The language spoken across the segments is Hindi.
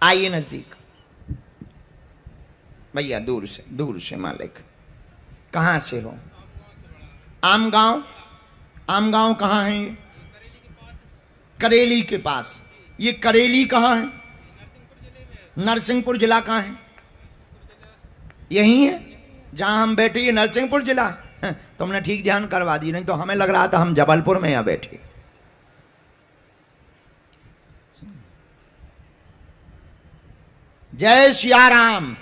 आइए नजदीक भैया, दूर से मालिक। कहां से हो? आम गांव। आम गांव कहां है ये? करेली के पास। ये करेली कहां है? नरसिंहपुर जिला कहां है? यही है जहां हम बैठे, ये नरसिंहपुर जिला। तुमने ठीक ध्यान करवा दी, नहीं तो हमें लग रहा था हम जबलपुर में यहां बैठे। जय सिया राम।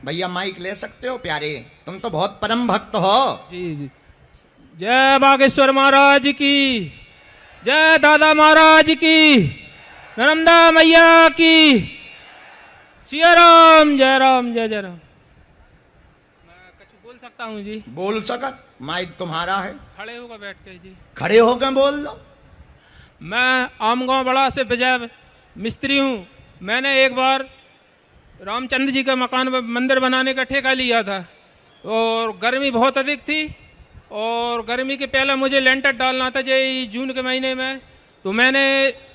भैया माइक ले सकते हो प्यारे, तुम तो बहुत परम भक्त हो। जी जी। जय बागेश्वर महाराज की, जय दादा महाराज की, नर्मदा मैया की, सिया राम, जय राम, जय जय राम। मैं कुछ बोल सकता हूँ जी? बोल सकत, माइक तुम्हारा है। खड़े होकर बैठ के जी। खड़े होकर बोल दो। मैं आमगांव बड़ा से विजय मिस्त्री हूँ। मैंने एक बार रामचंद्र जी का मकान मंदिर बनाने का ठेका लिया था और गर्मी बहुत अधिक थी और गर्मी के पहले मुझे लेंटर डालना था ये जून के महीने में। तो मैंने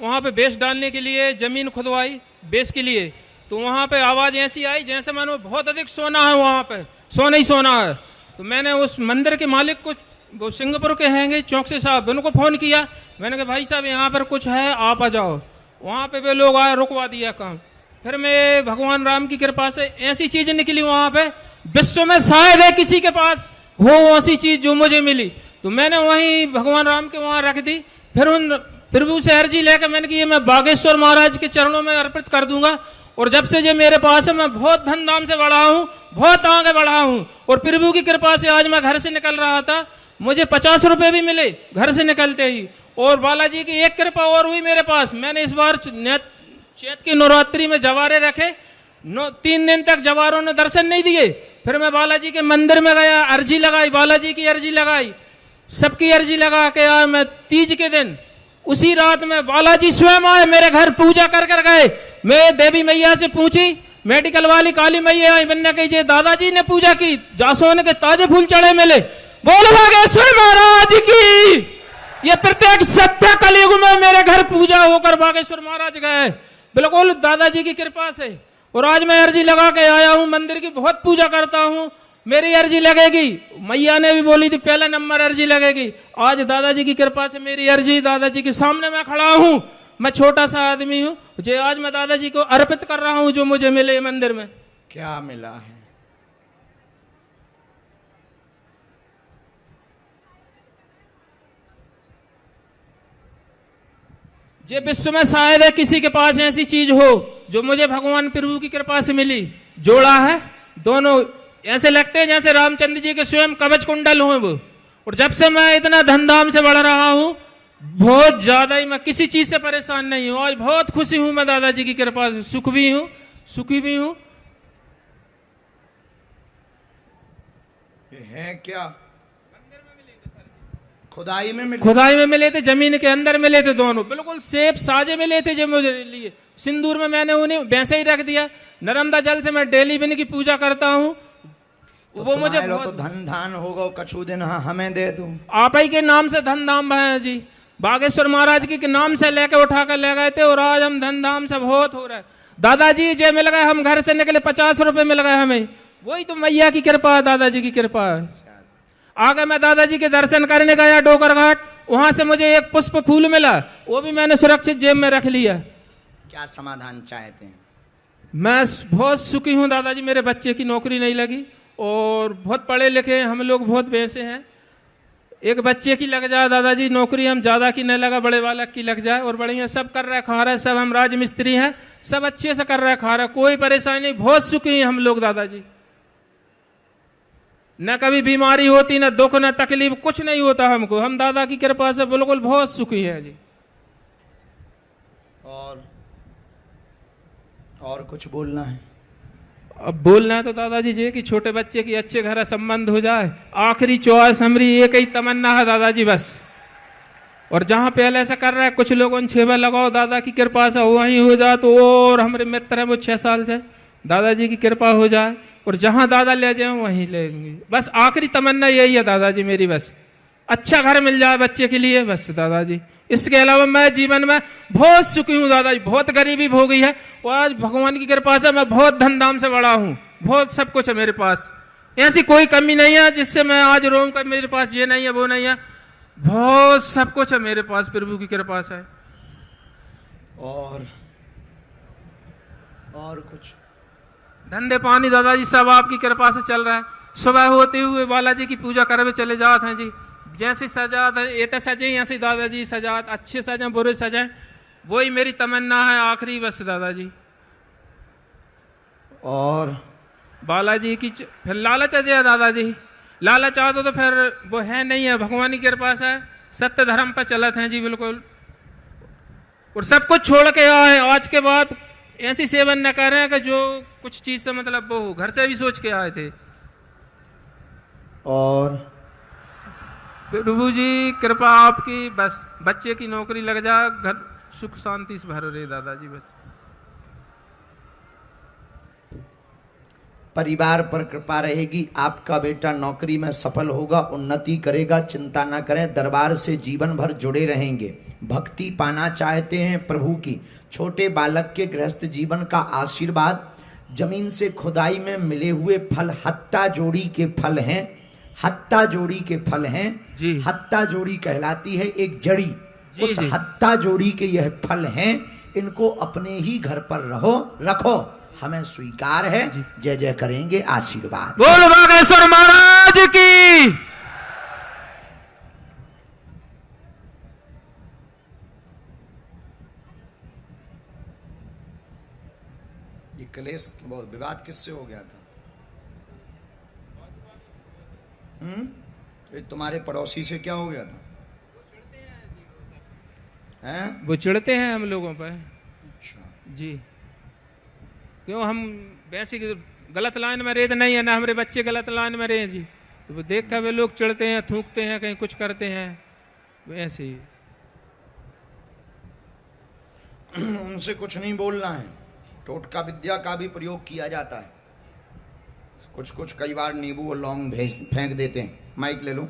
वहाँ पे बेस डालने के लिए ज़मीन खुदवाई बेस के लिए। तो वहाँ पे आवाज़ ऐसी आई जैसे मैंने बहुत अधिक सोना है, वहाँ पे सोना ही सोना है। तो मैंने उस मंदिर के मालिक को, वो सिंगापुर के हैंगे चौकसे साहब, उनको फ़ोन किया। मैंने कहा भाई साहब यहाँ पर कुछ है, आप आ जाओ। वहाँ पे वे लोग आए, रुकवा दिया काम। फिर मैं भगवान राम की कृपा से ऐसी चीज निकली वहाँ पे, विश्व में शायद है किसी के पास हो ऐसी चीज जो मुझे मिली। तो मैंने वहीं भगवान राम के वहाँ रख दी। फिर उन प्रभु से अर्जी लेकर मैंने की मैं बागेश्वर महाराज के चरणों में अर्पित कर दूंगा। और जब से जो मेरे पास है मैं बहुत धूमधाम से बढ़ा हूँ, बहुत आगे बढ़ा हूँ। और प्रभु की कृपा से आज मैं घर से निकल रहा था, मुझे 50 रुपए भी मिले घर से निकलते ही। और बालाजी की एक कृपा और हुई मेरे पास। मैंने इस बार चैत की नवरात्रि में जवारे रखे, 3 दिन तक जवारों ने दर्शन नहीं दिए। फिर मैं बालाजी के मंदिर में गया, अर्जी लगाई, बालाजी की अर्जी लगाई, सबकी अर्जी लगा के आया। मैं तीज के दिन उसी रात में बालाजी स्वयं आए मेरे घर, पूजा कर कर गए। मैं देवी मैया से पूछी, मेडिकल वाली काली मैया आई, मैंने कही दादाजी ने पूजा की, जासोन के ताजे फूल चढ़े मिले। बोल बागेश्वर महाराज की। ये प्रत्येक सत्य कलयुग में मेरे घर पूजा होकर बागेश्वर महाराज गए, बिल्कुल दादाजी की कृपा से। और आज मैं अर्जी लगा के आया हूँ, मंदिर की बहुत पूजा करता हूँ, मेरी अर्जी लगेगी। मैया ने भी बोली थी पहला नंबर अर्जी लगेगी। आज दादाजी की कृपा से मेरी अर्जी दादाजी के सामने मैं खड़ा हूँ। मैं छोटा सा आदमी हूँ, जो आज मैं दादाजी को अर्पित कर रहा हूँ जो मुझे मिले मंदिर में। क्या मिला है? ये विश्व में शायद है किसी के पास ऐसी चीज हो जो मुझे भगवान प्रभु की कृपा से मिली। जोड़ा है दोनों, ऐसे लगते हैं जैसे रामचंद्र जी के स्वयं कवच कुंडल हुए वो। और जब से मैं इतना धूमधाम से बढ़ रहा हूँ, बहुत ज्यादा ही, मैं किसी चीज से परेशान नहीं हूँ। आज बहुत खुशी हूँ मैं दादाजी की कृपा से, सुख भी हूँ, सुखी भी हूँ। है क्या? खुदाई में मिले? खुदाई में मिले थे, जमीन के अंदर मिले थे दोनों, बिल्कुल सेब साजे मिले थे जो मुझे लिए। सिंदूर में मैंने उन्हें वैसे ही रख दिया। नर्मदा जल से मैं डेली भी इनकी पूजा करता हूँ। तो वो मुझे तो धन धान होगा कछु दिन, हाँ हमें दे दूं। आप ही के नाम से धन धाम है जी, बागेश्वर महाराज के नाम से लेके उठा कर ले गए थे और आज हम धन धाम से बहुत हो रहा है। दादाजी जय मिल गए, हम घर से निकले 50 रुपए मिल गए हमें, वही तो मैया की कृपा है, दादाजी की कृपा है। आगे मैं दादाजी के दर्शन करने गया डोकर घाट, वहां से मुझे एक पुष्प फूल मिला, वो भी मैंने सुरक्षित जेब में रख लिया। क्या समाधान चाहते हैं? मैं बहुत सुखी हूँ दादाजी, मेरे बच्चे की नौकरी नहीं लगी और बहुत पढ़े लिखे हम लोग, बहुत पैसे हैं। एक बच्चे की लग जाए दादाजी नौकरी, हम ज्यादा की न लगा, बड़े वाला की लग जाए और बढ़िया सब कर रहा है, खा रहा है, सब हम राज मिस्त्री हैं, सब अच्छे से कर रहा है, खा रहा है, कोई परेशानी नहीं, बहुत सुखी हैं हम लोग दादाजी। न कभी बीमारी होती, न दुख, न तकलीफ, कुछ नहीं होता हमको, हम दादा की कृपा से बिल्कुल बहुत सुखी हैं जी। और कुछ बोलना है? अब बोलना है तो दादाजी जी कि छोटे बच्चे की अच्छे घर संबंध हो जाए, आखिरी चॉइस हमारी एक ही तमन्ना है दादाजी बस। और जहाँ पहले ऐसा कर रहा है कुछ लोगों ने छेवा लगाओ, दादा की कृपा से वहीं हो जाए तो। और हमारे मित्र है वो 6 साल से, दादाजी की कृपा हो जाए और जहाँ दादा ले जाए वहीं लेंगे, बस आखिरी तमन्ना यही है दादाजी मेरी, बस अच्छा घर मिल जाए बच्चे के लिए बस दादाजी, इसके अलावा मैं जीवन में बहुत सुखी हूँ दादाजी। बहुत गरीबी हो गई है और आज भगवान की कृपा से मैं बहुत धूमधाम से बड़ा हूँ। बहुत सब कुछ है मेरे पास, ऐसी कोई कमी नहीं है जिससे मैं आज रोऊं कि मेरे पास ये नहीं है वो नहीं है। बहुत सब कुछ है मेरे पास, प्रभु की कृपा से। और कुछ? धंधे पानी दादाजी सब आपकी कृपा से चल रहा है। सुबह होते हुए बालाजी की पूजा करवे चले जाते हैं जी। जैसे सजात है ये तो सजे, ऐसे दादाजी सजात अच्छे सजाए बुरे सजाए, वही मेरी तमन्ना है आखिरी बस दादाजी। और बालाजी की फिर लालच है दादाजी। लालच आ तो फिर वो है नहीं है, भगवान की कृपा से सत्य धर्म पर चलत हैं जी बिल्कुल। और सब कुछ छोड़ के आए, आज के बाद ऐसी सेवन न कर रहे हैं कि जो कुछ चीज से मतलब वो हो, घर से भी सोच के आए थे। और प्रभु जी कृपा आपकी, बस बच्चे की नौकरी लग जा, घर सुख शांति से भर रहे दादाजी। बस परिवार पर कृपा रहेगी, आपका बेटा नौकरी में सफल होगा, उन्नति करेगा, चिंता ना करें। दरबार से जीवन भर जुड़े रहेंगे। भक्ति पाना चाहते हैं प्रभु की। छोटे बालक के गृहस्थ जीवन का आशीर्वाद, जमीन से खुदाई में मिले हुए फल हत्ता जोड़ी के फल हैं। हत्ता जोड़ी के फल हैं जी। हत्ता जोड़ी कहलाती है एक जड़ी, जी, उस जी। हत्ता जोड़ी के यह फल हैं। इनको अपने ही घर पर रखो, हमें स्वीकार है। जय जय करेंगे, आशीर्वाद। बोल बागेश्वर महाराज की। ये कलेश बहुत विवाद किससे हो गया था? तो तुम्हारे पड़ोसी से क्या हो गया था? हैं? वो चिढ़ते हैं हम लोगों पर अच्छा। जी। क्यों हम वैसे गलत लाइन में रहे तो नहीं है ना, हमारे बच्चे गलत लाइन में रहे जी, तो वो देख कर वे लोग चिढ़ते हैं, थूकते हैं, कहीं कुछ करते हैं वैसे ही। उनसे कुछ नहीं बोलना है। टोटका विद्या का भी प्रयोग किया जाता है। कुछ कई बार नींबू और लौंग फेंक देते हैं। माइक ले लो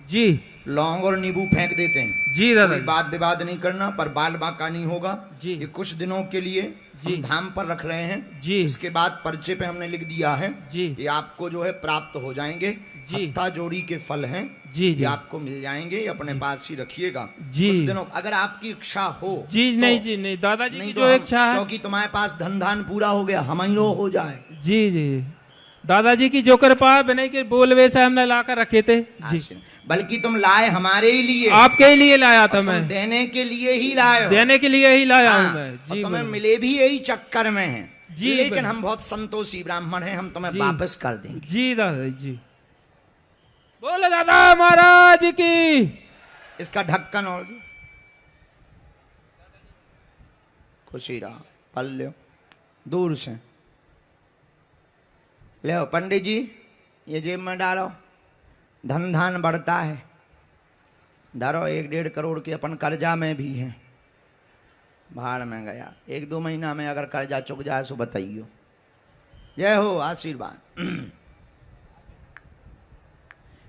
जी। लौंग और नींबू फेंक देते हैं जी दादा। कोई बात विवाद नहीं करना, पर बाल बांका नहीं होगा जी। ये कुछ दिनों के लिए जी। हम धाम पर रख रहे हैं जी। इसके बाद पर्चे पे हमने लिख दिया है जी। ये आपको जो है प्राप्त हो जाएंगे। जी। हत्था जोड़ी के फल हैं जी। ये जी आपको मिल जाएंगे, ये अपने पास ही रखिएगा जी। कुछ दिनों। अगर आपकी इच्छा हो जी तो, नहीं जी नहीं दादाजी नहीं की तो जो हम- इच्छा है। क्योंकि तुम्हारे पास धन पूरा हो गया, हमारो हो जाए। जी जी दादाजी की जो कृपा है विनय के बोल वैसे हमने लाकर रखे थे जी। बल्कि तुम लाए हमारे ही लिए, आपके ही लिए लाया था मैं, देने के लिए ही लाए हो। देने के लिए ही लाया हूँ हाँ, मैं और जी। तुम्हें मिले भी यही चक्कर में हैं जी, लेकिन हम बहुत संतोषी ब्राह्मण हैं, हम तुम्हें जी। वापस कर देंगे। जी दादा जी। बोले दादा महाराज की। इसका ढक्कन और दो, खुशी रहा पल लो दूर से ले। पंडित जी ये जेब में डालो, धन धान बढ़ता है। धरो 1-1.5 करोड़ के अपन कर्जा में भी हैं, भाड़ में गया। 1-2 महीना में अगर कर्जा चुक जाए तो बताइयो। जय हो, आशीर्वाद।